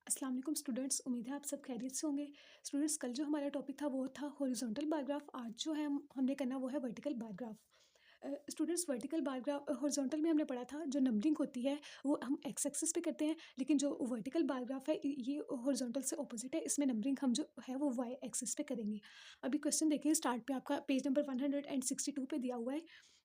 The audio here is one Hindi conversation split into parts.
अस्सलाम वालेकुम स्टूडेंट्स, उम्मीद है आप सब खैरियत से होंगे। स्टूडेंट्स, कल जो हमारा टॉपिक था वो था हॉरिजॉन्टल बार ग्राफ। आज जो है हमने करना वो है vertical bar graph. Students, vertical bar graph horizontal में हमने पढ़ा था जो नंबरिंग होती है वो हम एक्स एक्सिस पे करते हैं, लेकिन जो वर्टिकल बार ग्राफ है ये हॉरिजॉन्टल से ऑपोजिट है। इसमें नंबरिंग हम जो है वो वाई एक्सिस पे करेंगे। अभी क्वेश्चन देखिए, स्टार्ट पे आपका पेज नंबर 162 पे दिया हुआ है।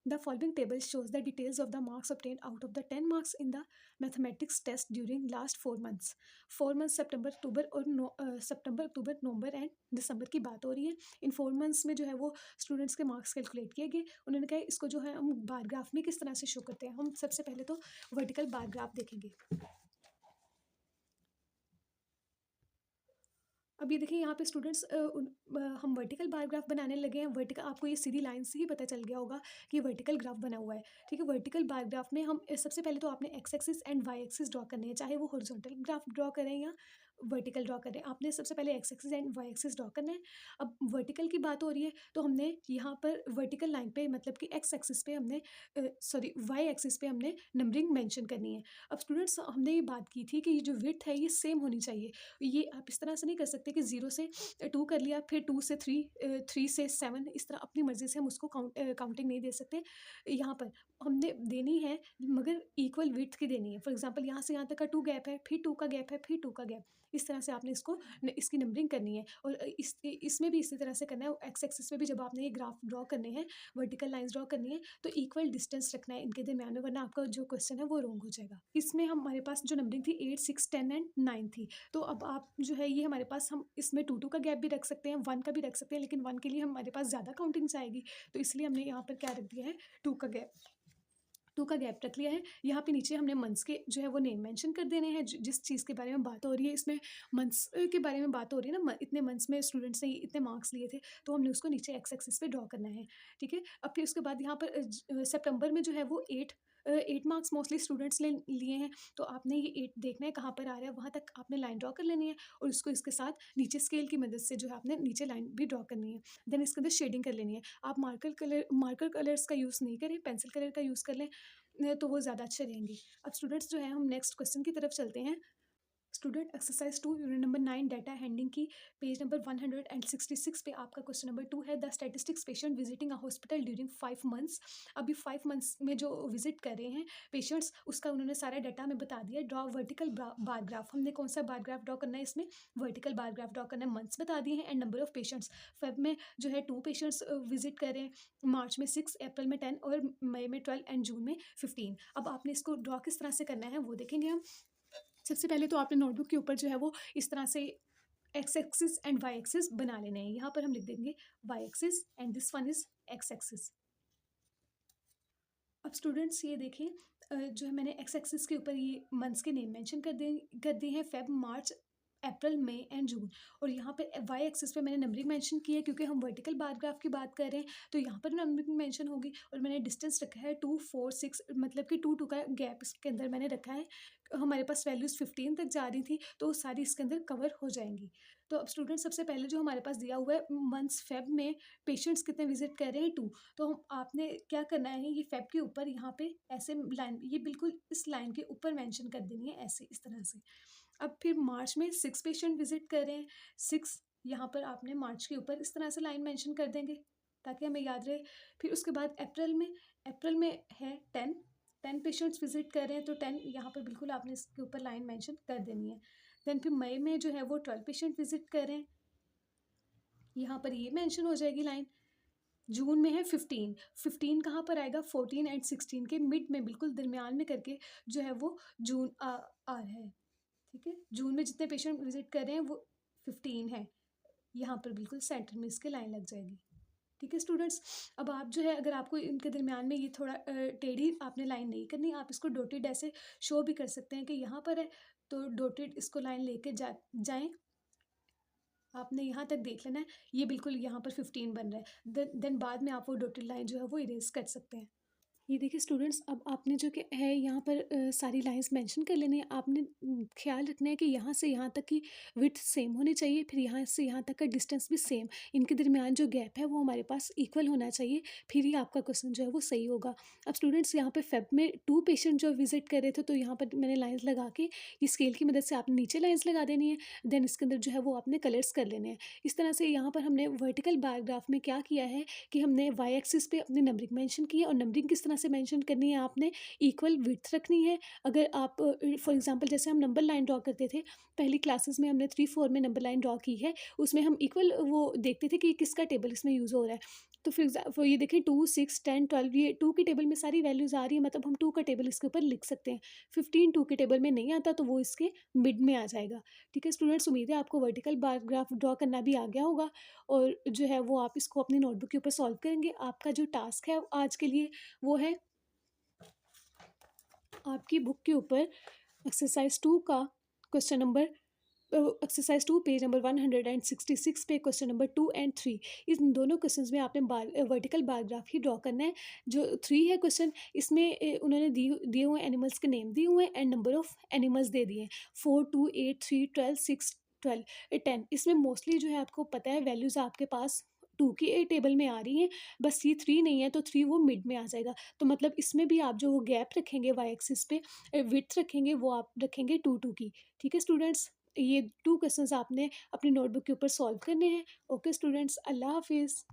The following table shows the details of the marks obtained out of the 10 marks in the mathematics test during last 4 months. 4 months सितंबर अक्टूबर और सितंबर अक्टूबर नवंबर एंड दिसंबर की बात हो रही है। इन 4 मंथ्स में जो है वो स्टूडेंट्स के मार्क्स कैलकुलेट किए गए। उन्होंने कहा इसको जो है हम बार ग्राफ में किस तरह से शो करते हैं। हम सबसे पहले तो वर्टिकल बार ग्राफ देखेंगे। अब ये देखिए यहाँ पे स्टूडेंट्स हम वर्टिकल बार ग्राफ बनाने लगे हैं। वर्टिकल आपको ये सीधी लाइन से ही पता चल गया होगा कि वर्टिकल ग्राफ बना हुआ है। ठीक है, वर्टिकल बार ग्राफ में हम सबसे पहले तो आपने X axis and Y axis draw करने हैं, चाहे वो हॉरिजॉन्टल ग्राफ ड्रॉ करें या वर्टिकल ड्रॉ करें। आपने सबसे पहले X axis and Y axis draw करना है। अब वर्टिकल की बात हो रही है तो हमने यहाँ पर वर्टिकल लाइन पे मतलब कि एक्स एक्सिस पे हमने सॉरी वाई एक्सिस पे हमने नंबरिंग मेंशन करनी है। अब स्टूडेंट्स, हमने ये बात की थी कि ये जो विड्थ है ये सेम होनी चाहिए। ये आप इस तरह से नहीं कर सकते कि 0 से 2 कर लिया, फिर 2 से 3, 3 से 7, इस तरह अपनी मर्ज़ी से हम उसको काउंटिंग नहीं दे सकते। यहाँ पर हमने देनी है मगर इक्वल विड्थ की देनी है। फॉर एग्ज़ाम्पल यहाँ से यहाँ तक का 2 गैप है, फिर 2 का गैप है, फिर 2 का गैप। इस तरह से आपने इसको इसकी नंबरिंग करनी है। और इसमें भी इसी तरह से करना है। एक्स एक्सिस पे भी जब आपने ये ग्राफ ड्रॉ करने हैं, वर्टिकल लाइन्स ड्रॉ करनी है, तो इक्वल डिस्टेंस रखना है इनके दरमियान में, वरना आपका जो क्वेश्चन है वो रॉन्ग हो जाएगा। इसमें हमारे पास जो नंबरिंग थी 8, 6, 10 एंड 9 थी। तो अब आप जो है ये हमारे पास हम इसमें 2-2 का गैप भी रख सकते हैं, 1 का भी रख सकते हैं, लेकिन 1 के लिए हमारे पास ज़्यादा काउंटिंग्स आएगी, तो इसलिए हमने यहाँ पर क्या रख दिया है, 2 का गैप। 2 का गैप रख लिया है। यहाँ पे नीचे हमने मंथ्स के जो है वो नेम मेंशन कर देने हैं। जिस चीज़ के बारे में बात हो रही है, इसमें मंथ्स के बारे में बात हो रही है ना, इतने मंथ्स में स्टूडेंट्स ने इतने मार्क्स लिए थे, तो हमने उसको नीचे एक्स एक्सिस पे ड्रॉ करना है। ठीक है, अब फिर उसके बाद यहाँ पर सितंबर में जो है वो 8 मार्क्स मोस्टली स्टूडेंट्स ले लिए हैं, तो आपने ये 8 देखना है कहाँ पर आ रहा है, वहाँ तक आपने लाइन ड्रॉ कर लेनी है और उसको इसके साथ नीचे स्केल की मदद से जो है आपने नीचे लाइन भी ड्रॉ करनी है। देन इसके अंदर शेडिंग कर लेनी है। आप मार्कर कलर्स का यूज़ नहीं करें, पेंसिल कलर का यूज़ कर लें, तो वो ज़्यादा अच्छे रहेंगे। अब स्टूडेंट्स जो है हम नेक्स्ट क्वेश्चन की तरफ चलते हैं। Student exercise 2 unit number 9 data handing की पेज नंबर 166 पे आपका क्वेश्चन नंबर 2 है। The statistics patient visiting a hospital during 5 months. अभी 5 मंथ्स में जो विजिट कर रहे हैं पेशेंट्स, उसका उन्होंने सारा डाटा हमें बता दिया। Draw vertical bar graph. हमने कौन सा बार ग्राफ ड्रॉ करना है, इसमें वर्टिकल बार ग्राफ ड्रॉ करना है। मंथ्स बता दिए हैं and number of patients. Feb में जो है 2 पेशेंट्स विजिट कर रहे हैं, मार्च में 6, अप्रैल में 10 और मई में 12 एंड जून में 15। अब आपने इसको ड्रॉ किस तरह से करना है वो देखेंगे हम। सबसे पहले तो आपने नोटबुक के ऊपर जो है वो इस तरह से X axis and Y axis बना लेने हैं। यहाँ पर हम लिख देंगे Y axis and this one is X axis. अब स्टूडेंट्स ये देखें, जो है मैंने एक्स एक्सिस के ऊपर ये मंथ्स के नेम मेंशन कर दिए हैं, Feb, March, April, May and June. और यहाँ पे वाई एक्सिस पे मैंने नंबरिंग मेंशन की है क्योंकि हम वर्टिकल बार ग्राफ की बात कर रहे हैं, तो यहाँ पर नंबरिंग मेंशन होगी। और मैंने डिस्टेंस रखा है 2, 4, 6, मतलब कि 2 का गैप इसके अंदर मैंने रखा है। हमारे पास वैल्यूज़ 15 तक जा रही थी, तो सारी इसके अंदर कवर हो जाएंगी। तो अब स्टूडेंट सबसे पहले जो हमारे पास दिया हुआ है मंथ्स, फेब में पेशेंट्स कितने विजिट कर रहे हैं, 2। तो आपने क्या करना है, ये फेब के ऊपर यहाँ पे ऐसे लाइन, ये बिल्कुल इस लाइन के ऊपर मेंशन कर देनी है, ऐसे इस तरह से। अब फिर मार्च में 6 पेशेंट विजिट कर रहे हैं, 6 यहाँ पर आपने मार्च के ऊपर इस तरह से लाइन मेंशन कर देंगे ताकि हमें याद रहे। फिर उसके बाद अप्रैल में है 10 पेशेंट्स विजिट कर रहे हैं, तो 10 यहाँ पर बिल्कुल आपने इसके ऊपर लाइन मेंशन कर देनी है। देन फिर मई में जो है वो 12 पेशेंट विजिट कर रहे हैं, यहाँ पर ये मेंशन हो जाएगी लाइन। जून में है 15 कहाँ पर आएगा, 14 एंड 16 के मिड में बिल्कुल दरमियान में करके जो है वो जून आ रहा है। ठीक है, जून में जितने पेशेंट विजिट कर रहे हैं वो 15 है, यहाँ पर बिल्कुल सेंटर में इसके लाइन लग जाएगी। ठीक है स्टूडेंट्स, अब आप जो है अगर आपको इनके दरमियान में ये थोड़ा टेढ़ी आपने लाइन नहीं करनी, आप इसको डॉटेड ऐसे शो भी कर सकते हैं कि यहाँ पर है, तो डॉटेड इसको लाइन लेके जाएं। आपने यहाँ तक देख लेना है, ये बिल्कुल यहाँ पर 15 बन रहा है। देन बाद में आप वो डॉटेड लाइन जो है वो इरेज कर सकते हैं। ये देखिए स्टूडेंट्स, अब आपने जो कि है यहाँ पर सारी लाइंस मेंशन कर लेनी है। आपने ख्याल रखना है कि यहाँ से यहाँ तक की विड्थ सेम होनी चाहिए, फिर यहाँ से यहाँ तक का डिस्टेंस भी सेम। इनके दरमियान जो गैप है वो हमारे पास इक्वल होना चाहिए, फिर ही आपका क्वेश्चन जो है वो सही होगा। अब स्टूडेंट्स यहाँ पे फेब में 2 पेशेंट जो विज़िट कर रहे थे, तो यहाँ पर मैंने लाइन्स लगा के ये स्केल की मदद से आपने नीचे लाइन्स लगा देनी है, देन इसके अंदर जो है वो आपने कलर्स कर लेने हैं। इस तरह से यहाँ पर हमने वर्टिकल बार ग्राफ में क्या किया है कि हमने वाई एक्सिस पे अपनी नंबरिंग मेंशन की है, और नंबरिंग किस तरह से मेंशन करनी है, आपने इक्वल विड्थ रखनी है। अगर आप फॉर एग्जांपल जैसे हम नंबर लाइन ड्रॉ करते थे, पहली क्लासेस में हमने 3-4 में नंबर लाइन ड्रॉ की है, उसमें हम इक्वल वो देखते थे कि किसका टेबल इसमें यूज़ हो रहा है। तो फिर ये देखिए 2, 6, 10, 12, ये 2 की टेबल में सारी वैल्यूज़ आ रही है, मतलब हम 2 का टेबल इसके ऊपर लिख सकते हैं। 15 2 के टेबल में नहीं आता, तो वो इसके मिड में आ जाएगा। ठीक है स्टूडेंट्स, उम्मीद है आपको वर्टिकल बार ग्राफ ड्रॉ करना भी आ गया होगा, और जो है वो आप इसको अपनी नोटबुक के ऊपर सॉल्व करेंगे। आपका जो टास्क है आज के लिए वो है आपकी बुक के ऊपर एक्सरसाइज 2 का question number exercise 2 page number 166 पे क्वेश्चन नंबर 2 एंड 3। इन दोनों क्वेश्चंस में आपने वर्टिकल बार ग्राफ ही ड्रॉ करना है। जो 3 है क्वेश्चन, इसमें उन्होंने दिए हुए एनिमल्स के नेम दिए हुए हैं and number of animals they दिए हैं, 4, 2, 8, 3, 12, 6, 12, 10। इसमें मोस्टली जो है आपको पता है वैल्यूज़ आपके पास 2 की टेबल में आ रही हैं, बस ये 3 नहीं है, तो 3 वो मिड में आ जाएगा। तो मतलब इसमें भी आप जो वो गैप रखेंगे वाई एक्सिस पे, विड्थ रखेंगे, वो आप रखेंगे 2-2 की। ठीक है स्टूडेंट्स? ये 2 क्वेश्चंस आपने अपनी नोटबुक के ऊपर सॉल्व करने हैं। ओके स्टूडेंट्स, अल्लाह हाफ़िज़।